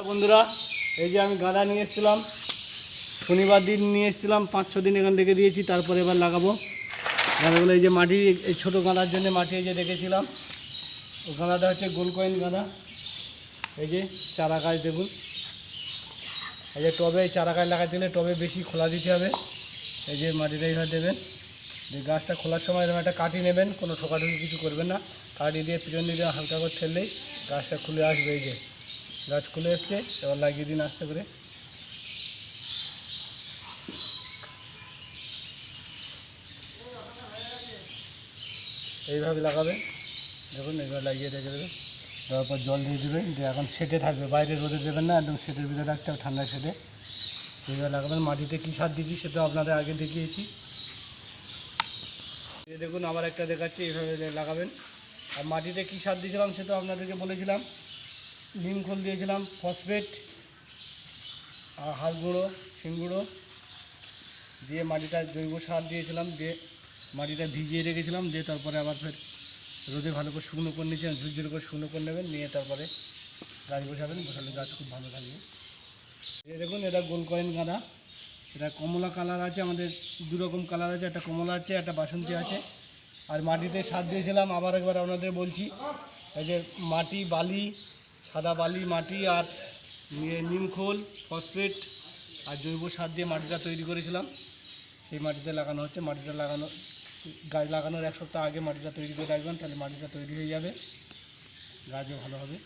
বন্ধুরা, এই যে আমি গাঁদা নিয়ে এসেছিলাম, শনিবার দিন নিয়ে এসেছিলাম, 5-6 দিন এখানে রেখে দিয়েছি, তারপরে এবার লাগাবো গাঁদাগুলো। এই যে মাটি, এই ছোটো গাঁদার জন্য মাটি এই যে রেখেছিলাম, ও গাঁদাটা হচ্ছে গোল কয়েন গাঁদা। এই যে চারা গাছ দেখুন, এই যে টবে চারা গাছ লাগাতে গেলে টবে বেশি খোলা দিতে হবে। এই যে মাটিটা এইভাবে দেবেন, যে গাছটা খোলার সময় এরকম একটা কাটি নেবেন, কোনো ঠোকাঠুকি কিছু করবেন না, কাটি দিয়ে পিছন দিকে হালকা করে ঠেললেই গাছটা খুলে আসবে। এই যে গাছ খুলে এসছে, এবার লাগিয়ে দিন আস্তে করে। এইভাবে লাগাবেন, দেখুন এইভাবে লাগিয়ে রেখে দেবেন, দেওয়ার পর জল দিয়ে দেবেন, যে এখন সেটে থাকবে, বাইরে রোদে দেবেন না, একদম সেটের ভিতরে রাখতে হবে, ঠান্ডা সেটে। এইভাবে লাগাবেন। মাটিতে কী সার দিচ্ছি সেটা আপনাদের আগে দেখিয়েছি। এই দেখুন আবার একটা দেখাচ্ছি, এইভাবে লাগাবেন। আর মাটিতে কী সার দিয়েছিলাম সেটা আপনাদেরকে বলেছিলাম, নিম খোল দিয়েছিলাম, ফসফেট আর হাড় গুঁড়ো, শিং গুঁড়ো দিয়ে মাটিটা জৈব সার দিয়েছিলাম, দিয়ে মাটিটা ভিজিয়ে রেখেছিলাম, দিয়ে তারপরে আবার ফের রোদে ভালো করে শুকনো করে নিয়েছিলাম, ঝুরঝুর করে শুকনো করে নেবেন, নিয়ে তারপরে গাছ বসাবেন, বসালে গাছ খুব ভালো থাকবে। এই দেখুন এটা গোল কয়েন গাঁদা, এটা কমলা কালার আছে, আমাদের দুরকম কালার আছে, একটা কমলা আছে, একটা বাসন্তী আছে। আর মাটিতে সার দিয়েছিলাম, আবার একবার আপনাদের বলছি, এই যে মাটি, বালি, সাদা বালি, মাটি আর নিমখোল, ফসফেট আর জৈব সার দিয়ে মাটিটা তৈরি করেছিলাম, সেই মাটিতে লাগানো হচ্ছে। মাটিটা লাগানো, গাছ লাগানোর 1 সপ্তাহ আগে মাটিটা তৈরি করে রাখবেন, তাহলে মাটিটা তৈরি হয়ে যাবে, গাছও ভালো হবে।